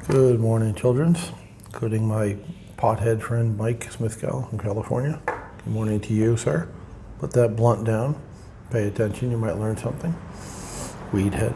Good morning, childrens, including my pothead friend Mike Smithgal from California. Good morning to you, sir. Put that blunt down. Pay attention, you might learn something. Weed head.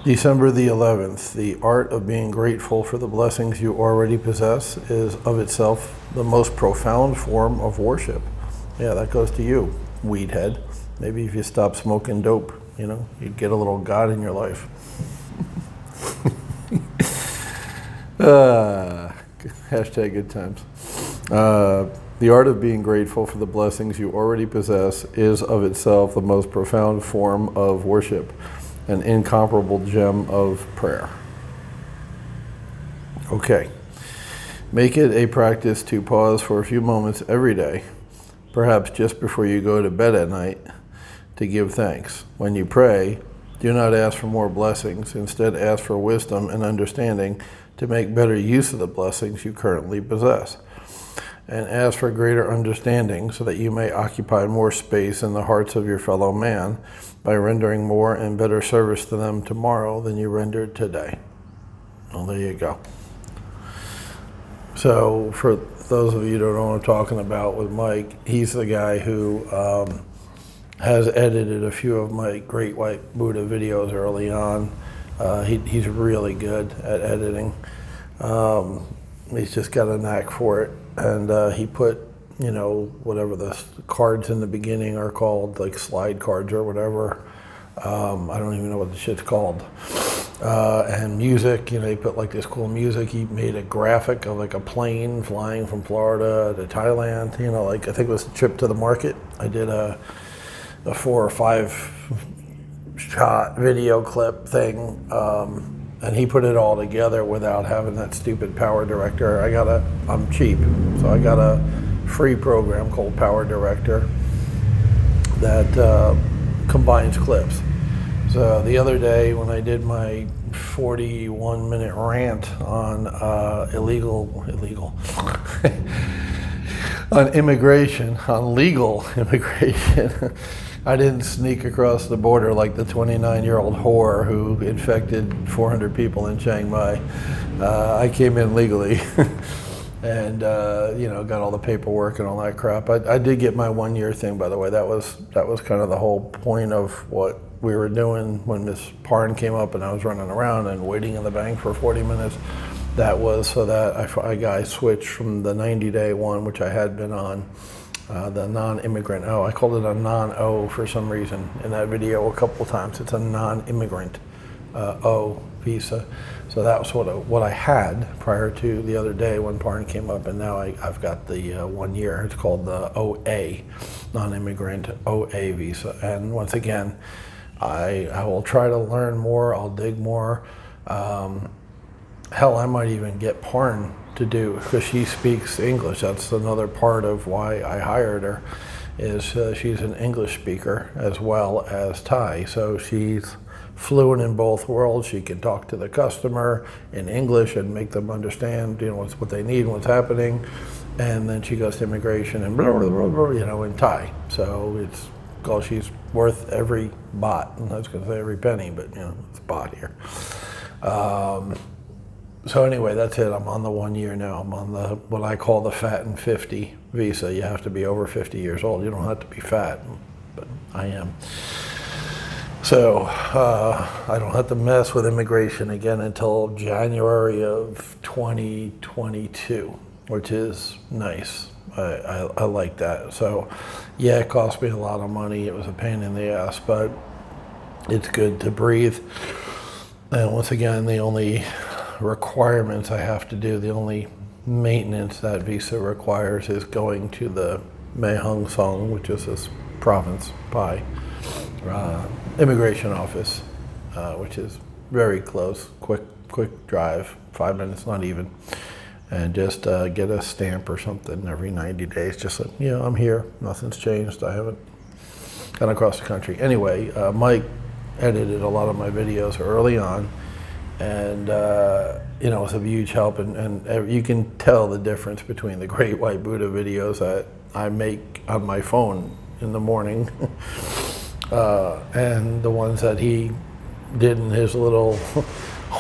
December the 11th. The art of being grateful for the blessings you already possess is of itself the most profound form of worship. Yeah, that goes to you, weed head. Maybe if you stop smoking dope, you'd get a little God in your life. Hashtag good times. The art of being grateful for the blessings you already possess is of itself the most profound form of worship, an incomparable gem of prayer. Okay. Make it a practice to pause for a few moments every day, perhaps just before you go to bed at night, to give thanks. When you pray, do not ask for more blessings. Instead, ask for wisdom and understanding to make better use of the blessings you currently possess. And ask for greater understanding so that you may occupy more space in the hearts of your fellow man by rendering more and better service to them tomorrow than you rendered today. Well, there you go. So for those of you who don't know what I'm talking about with Mike, he's the guy who has edited a few of my Great White Buddha videos early on. He's really good at editing. He's just got a knack for it. And he put, whatever the cards in the beginning are called, like slide cards or whatever. I don't even know what the shit's called. And music, he put like this cool music. He made a graphic of like a plane flying from Florida to Thailand. I think it was a trip to the market. I did a 4 or 5 shot video clip thing, and he put it all together without having that stupid Power Director. I'm cheap, so I got a free program called Power Director that combines clips. So the other day when I did my 41-minute rant on on legal immigration, I didn't sneak across the border like the 29-year-old whore who infected 400 people in Chiang Mai. I came in legally and got all the paperwork and all that crap. I did get my 1-year thing, by the way. That was kind of the whole point of what we were doing when Miss Parn came up and I was running around and waiting in the bank for 40 minutes. That was so that I switched from the 90-day one, which I had been on, the non-immigrant O. I called it a non-O for some reason in that video a couple times. It's a non-immigrant O visa. So that was what I had prior to the other day when Parn came up, and now I've got the 1 year. It's called the OA, non-immigrant OA visa. And once again, I will try to learn more. I'll dig more. Hell, I might even get Parn to do, because she speaks English. That's another part of why I hired her, is she's an English speaker as well as Thai. So she's fluent in both worlds. She can talk to the customer in English and make them understand, what they need and what's happening. And then she goes to immigration and blah, blah, blah, blah, in Thai. So she's worth every baht. And I was going to say every penny, but it's baht here. So anyway, that's it. I'm on the 1 year now. I'm on what I call the fat and 50 visa. You have to be over 50 years old. You don't have to be fat, but I am. So I don't have to mess with immigration again until January of 2022, which is nice. I like that. So yeah, it cost me a lot of money. It was a pain in the ass, but it's good to breathe. And once again, the only requirements I have to do, the only maintenance that visa requires is going to the Mae Hong Son, which is this province, Pai, immigration office, which is very close, quick drive, 5 minutes, not even, and just get a stamp or something every 90 days, just like, I'm here, nothing's changed, I haven't gone across the country. Anyway, Mike edited a lot of my videos early on, and it's a huge help, and you can tell the difference between the Great White Buddha videos that I make on my phone in the morning and the ones that he did in his little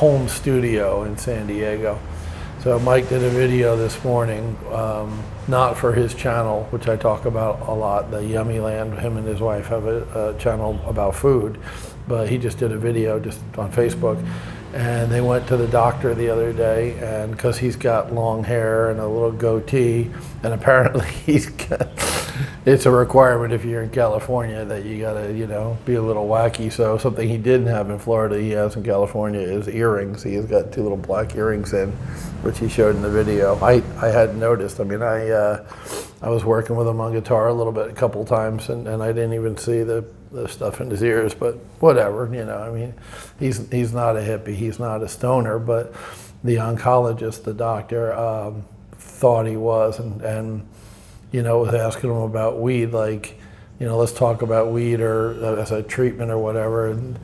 home studio in San Diego. So Mike did a video this morning, not for his channel, which I talk about a lot, the Yummy Land. Him and his wife have a channel about food, but he just did a video just on Facebook. And they went to the doctor the other day, and because he's got long hair and a little goatee, and apparently it's a requirement if you're in California that you gotta, be a little wacky. So something he didn't have in Florida, he has in California, is earrings. He has got 2 little black earrings in, which he showed in the video. I hadn't noticed. I mean, I was working with him on guitar a little bit, a couple times, and I didn't even see the stuff in his ears, but whatever, I mean, he's not a hippie, he's not a stoner, but the oncologist, the doctor, thought he was, and was asking him about weed, like, let's talk about weed or as a treatment or whatever, and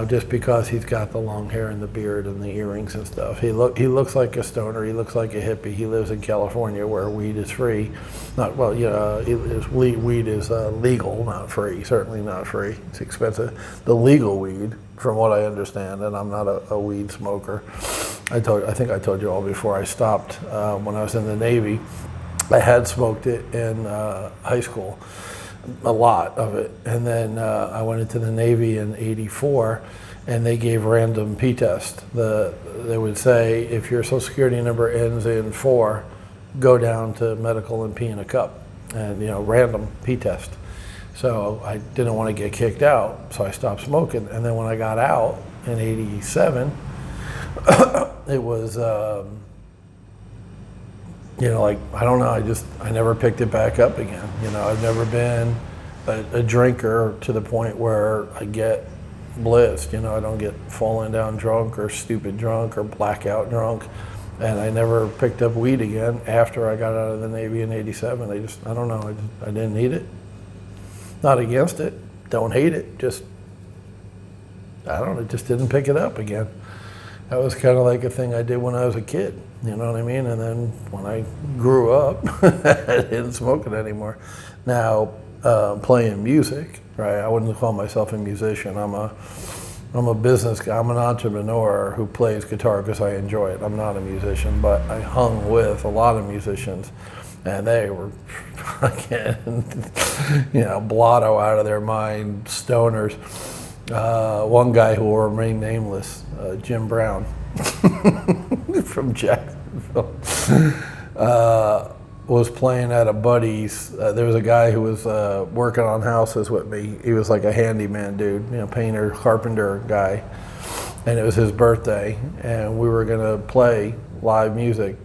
just because he's got the long hair and the beard and the earrings and stuff. He looks like a stoner, he looks like a hippie. He lives in California where weed is free. Weed is legal, not free, certainly not free. It's expensive. The legal weed, from what I understand, and I'm not a weed smoker. I think I told you all before I stopped when I was in the Navy. I had smoked it in high school. A lot of it, and then I went into the Navy in '84, and they gave random P-test. They would say, if your Social Security number ends in 4, go down to medical and pee in a cup, and random P-test. So I didn't want to get kicked out, so I stopped smoking. And then when I got out in '87, it was I don't know, I never picked it back up again. I've never been a drinker to the point where I get blitzed. I don't get falling down drunk or stupid drunk or blackout drunk. And I never picked up weed again after I got out of the Navy in '87. I don't know, I didn't need it. Not against it, don't hate it, just didn't pick it up again. That was kind of like a thing I did when I was a kid, you know what I mean? And then when I grew up, I didn't smoke it anymore. Now, playing music, right? I wouldn't call myself a musician. I'm a business guy. I'm an entrepreneur who plays guitar because I enjoy it. I'm not a musician, but I hung with a lot of musicians, and they were fucking, blotto out of their mind, stoners. One guy who will remain nameless, Jim Brown from Jacksonville, was playing at a buddy's. There was a guy who was working on houses with me. He was like a handyman dude, painter, carpenter guy, and it was his birthday, and we were gonna play live music.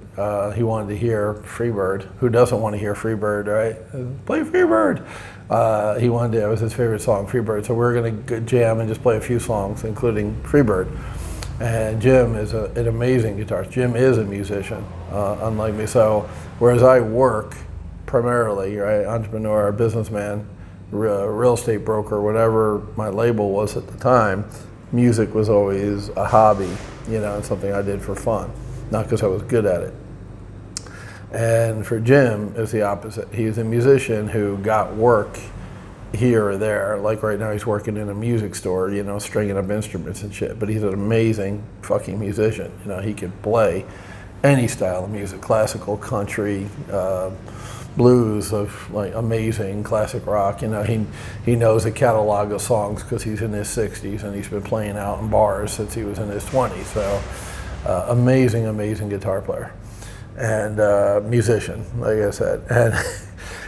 He wanted to hear Freebird. Who doesn't want to hear Freebird, right? Play Freebird. He wanted to, it was his favorite song, Freebird. So we were going to jam and just play a few songs, including Freebird. And Jim is an amazing guitarist. Jim is a musician, unlike me. So whereas I work primarily, right, entrepreneur, businessman, real estate broker, whatever my label was at the time, music was always a hobby, and something I did for fun, not because I was good at it. And for Jim, it's the opposite. He's a musician who got work here or there. Like right now, he's working in a music store, stringing up instruments and shit. But he's an amazing fucking musician. He can play any style of music, classical, country, blues, of like amazing classic rock. He knows a catalog of songs because he's in his 60s and he's been playing out in bars since he was in his 20s. So amazing guitar player. And musician, like I said, and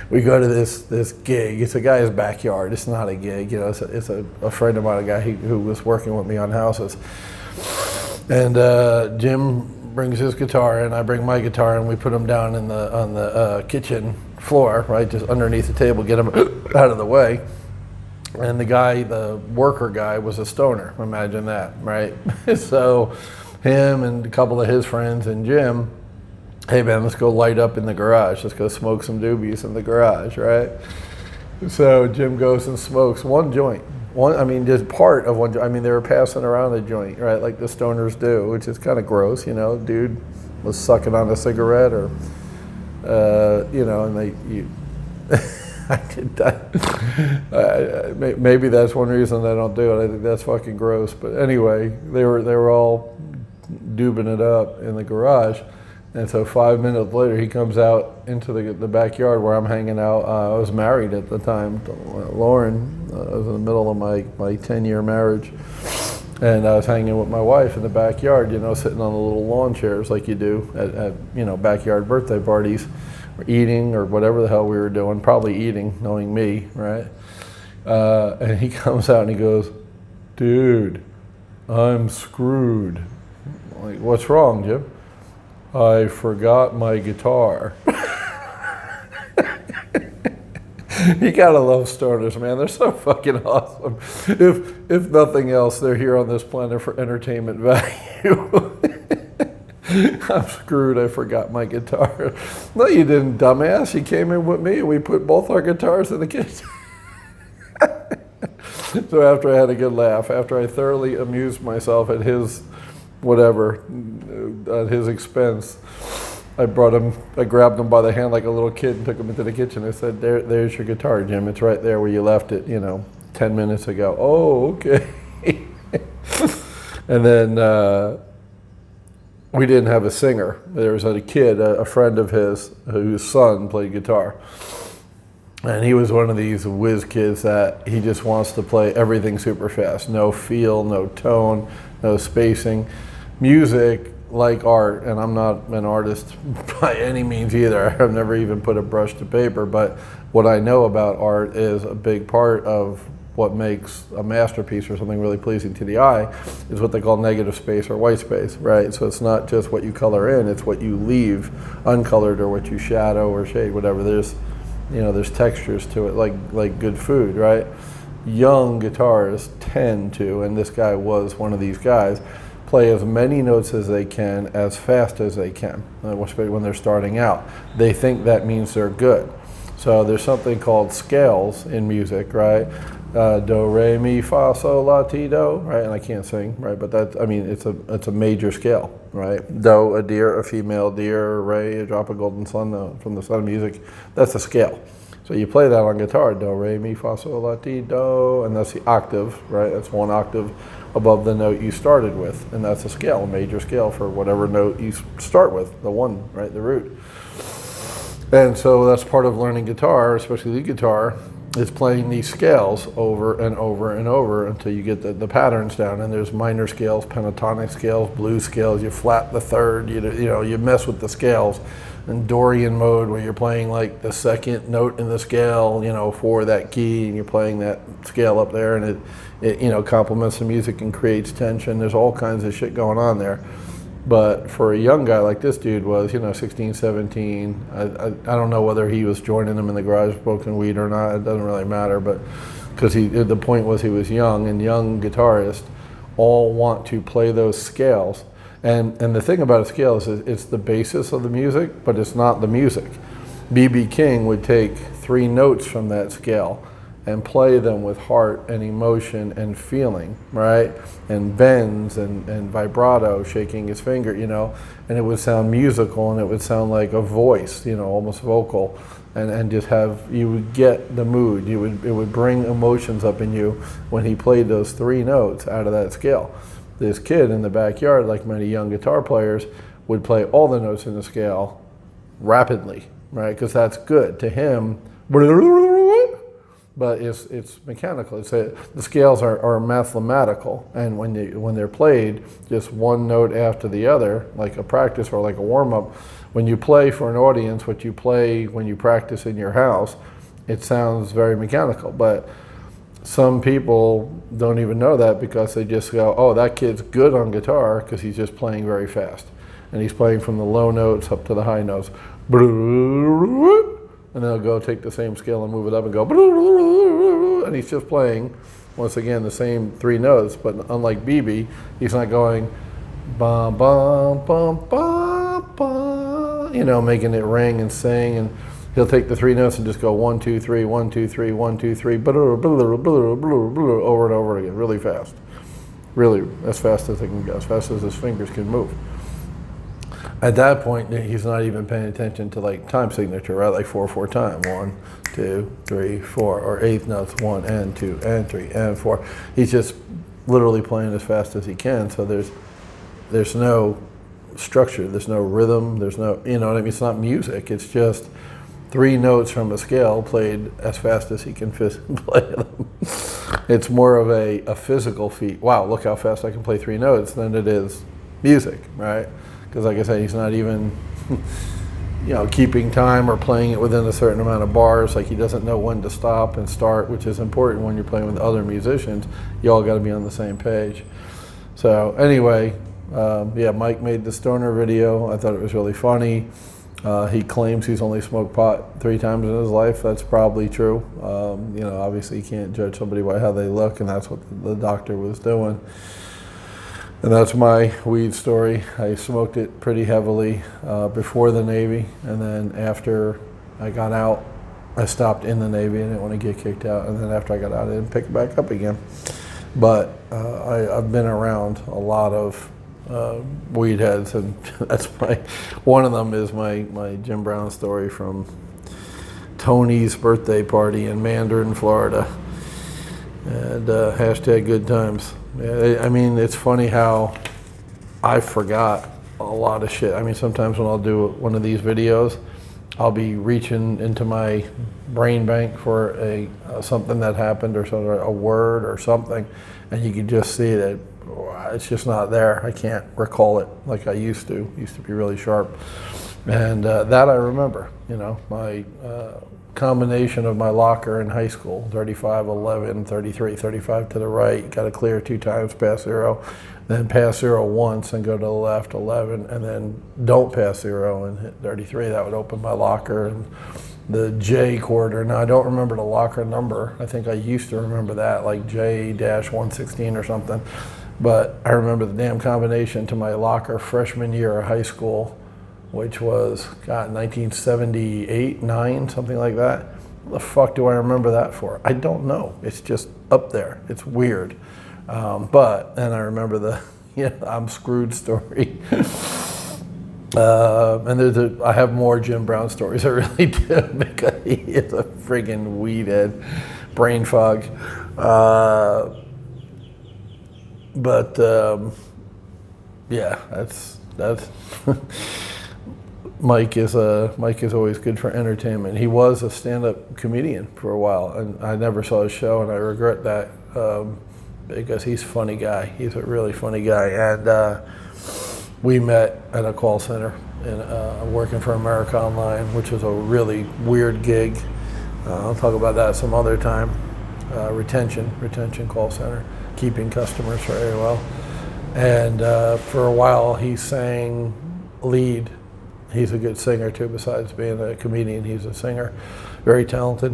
we go to this gig. It's a guy's backyard. It's not a gig, It's a friend of mine, a guy who was working with me on houses. And Jim brings his guitar, and I bring my guitar, and we put them down on the kitchen floor, right, just underneath the table, get them out of the way. And the worker guy, was a stoner. Imagine that, right? So him and a couple of his friends and Jim, hey man, let's go light up in the garage. Let's go smoke some doobies in the garage, right? So Jim goes and smokes one joint. Just part of one joint. They were passing around a joint, right? Like the stoners do, which is kind of gross, Dude was sucking on a cigarette or, and I did that. Maybe that's one reason I don't do it. I think that's fucking gross. But anyway, they were all dubing it up in the garage. And so 5 minutes later, he comes out into the backyard where I'm hanging out. I was married at the time to Lauren. I was in the middle of my 10-year marriage. And I was hanging with my wife in the backyard, sitting on the little lawn chairs like you do at backyard birthday parties, or eating or whatever the hell we were doing, probably eating, knowing me, right? And he comes out and he goes, "Dude, I'm screwed." I'm like, "What's wrong, Jim?" "I forgot my guitar." You gotta love stoners, man. They're so fucking awesome. If nothing else, they're here on this planet for entertainment value. "I'm screwed, I forgot my guitar." "No, you didn't, dumbass. You came in with me and we put both our guitars in the kitchen." So after I had a good laugh, after I thoroughly amused myself at his whatever, at his expense, I grabbed him by the hand like a little kid and took him into the kitchen. I said, there's your guitar, Jim. It's right there where you left it, 10 minutes ago." "Oh, okay." And then we didn't have a singer. There was a kid, a friend of his, whose son played guitar. And he was one of these whiz kids that he just wants to play everything super fast. No feel, no tone, no spacing. Music, like art, and I'm not an artist by any means either. I've never even put a brush to paper, but what I know about art is a big part of what makes a masterpiece or something really pleasing to the eye is what they call negative space or white space, right? So it's not just what you color in, it's what you leave uncolored or what you shadow or shade, whatever. There's textures to it, like good food, right? Young guitarists tend to, and this guy was one of these guys, play as many notes as they can, as fast as they can, especially when they're starting out. They think that means they're good. So there's something called scales in music, right? Do, re, mi, fa, sol, la, ti, do, right? And I can't sing, right? But it's a major scale, right? Do, a deer, a female deer, re, a drop of golden sun from the Sun of Music. That's a scale. So you play that on guitar, do, re, mi, fa, sol, la, ti, do, and that's the octave, right? That's one octave above the note you started with, and that's a scale, a major scale for whatever note you start with, the one, right, the root. And so that's part of learning guitar, especially lead guitar, is playing these scales over and over and over until you get the patterns down. And there's minor scales, pentatonic scales, blues scales. You flat the third. You mess with the scales. And Dorian mode, where you're playing like the second note in the scale, for that key, and you're playing that scale up there, and it complements the music and creates tension. There's all kinds of shit going on there. But for a young guy like this dude was, 16, 17, I don't know whether he was joining them in the garage smoking weed or not. It doesn't really matter, but because the point was he was young, and young guitarists all want to play those scales. And the thing about a scale is it's the basis of the music, but it's not the music. B.B. King would take 3 notes from that scale and play them with heart and emotion and feeling, right? And bends and vibrato, shaking his finger, and it would sound musical, and it would sound like a voice, almost vocal, and just you would get the mood. It would bring emotions up in you when he played those 3 notes out of that scale. This kid in the backyard, like many young guitar players, would play all the notes in the scale rapidly, right? Because that's good to him. But it's mechanical. The scales are mathematical, and when they're played just one note after the other, like a practice or like a warm-up, when you play for an audience, what you play when you practice in your house, it sounds very mechanical. But some people don't even know that because they just go, "Oh, that kid's good on guitar because he's just playing very fast, and he's playing from the low notes up to the high notes." And they'll go take the same scale and move it up and go, and he's just playing, once again, the same 3 notes. But unlike BB, he's not going, bum, bum, bum, bum, bum, making it ring and sing. And he'll take the 3 notes and just go 1, 2, 3, 1, 2, 3, 1, 2, 3, over and over again, really fast. Really, as fast as they can go, as fast as his fingers can move. At that point, he's not even paying attention to like time signature, right? Like 4/4 time, 1, 2, 3, 4, or eighth notes, 1 and 2 and 3 and 4. He's just literally playing as fast as he can. So there's no structure, there's no rhythm, there's no, you know what I mean? It's not music. It's just 3 notes from a scale played as fast as he can play them. It's more of a physical feat. Wow, look how fast I can play 3 notes than it is music, right? Because like I said, he's not even, keeping time or playing it within a certain amount of bars. Like he doesn't know when to stop and start, which is important when you're playing with other musicians. You all got to be on the same page. So anyway, Mike made the stoner video. I thought it was really funny. He claims he's only smoked pot 3 times in his life. That's probably true. Obviously you can't judge somebody by how they look, and that's what the doctor was doing. And that's my weed story. I smoked it pretty heavily before the Navy, and then after I got out, I stopped in the Navy. I didn't want to get kicked out, and then after I got out, I didn't pick it back up again. But I've been around a lot of weed heads, and that's one of them is my Jim Brown story from Tony's birthday party in Mandarin, Florida. And hashtag good times. I mean, it's funny how I forgot a lot of shit. I mean, sometimes when I'll do one of these videos, I'll be reaching into my brain bank for something that happened or something, a word or something, and you can just see that it's just not there. I can't recall it like I used to. Used to be really sharp, and that I remember. My combination of my locker in high school, 35, 11, 33, 35 to the right, got to clear 2 times, pass 0, then pass 0 once and go to the left, 11, and then don't pass 0 and hit 33. That would open my locker. And the J quarter, now I don't remember the locker number. I think I used to remember that, like J-116 or something. But I remember the damn combination to my locker freshman year of high school, which was, 1978, 9, something like that. What the fuck do I remember that for? I don't know. It's just up there. It's weird. But then I remember the I'm screwed story. And I have more Jim Brown stories. I really do, because he is a friggin' weed head, brain fog. That's Mike is always good for entertainment. He was a stand-up comedian for a while, and I never saw his show, and I regret that because he's a funny guy. He's a really funny guy, and we met at a call center and working for America Online, which was a really weird gig. I'll talk about that some other time. Retention call center, keeping customers very well, and for a while he sang lead. He's a good singer too, besides being a comedian. He's a singer, very talented.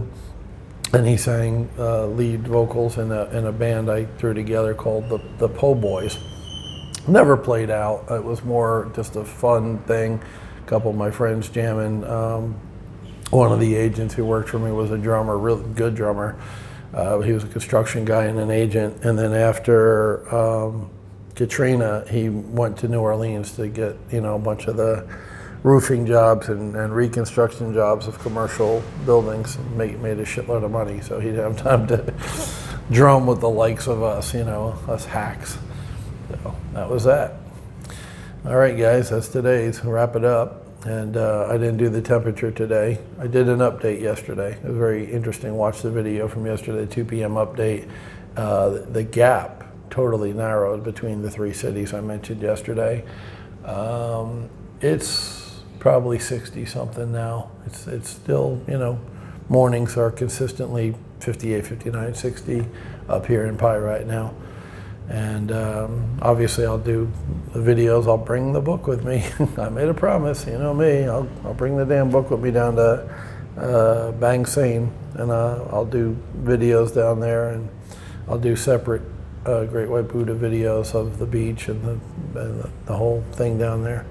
And he sang lead vocals in a band I threw together called the Po Boys. Never played out. It was more just a fun thing. A couple of my friends jamming. One of the agents who worked for me was a drummer, really good drummer. He was a construction guy and an agent. And then after Katrina, he went to New Orleans to get a bunch of the roofing jobs and reconstruction jobs of commercial buildings, and made a shitload of money, so he'd have time to drum with the likes of us, us hacks. So that was that. All right, guys, that's today's. Wrap it up. And I didn't do the temperature today. I did an update yesterday. It was very interesting. Watch the video from yesterday, 2 p.m. update. The gap totally narrowed between the 3 cities I mentioned yesterday. It's probably 60 something now. It's still, mornings are consistently 58, 59, 60 up here in Pi right now. And obviously I'll do the videos. I'll bring the book with me. I made a promise, me. I'll bring the damn book with me down to Bang Sane, and I'll do videos down there, and I'll do separate Great White Buddha videos of the beach and the whole thing down there.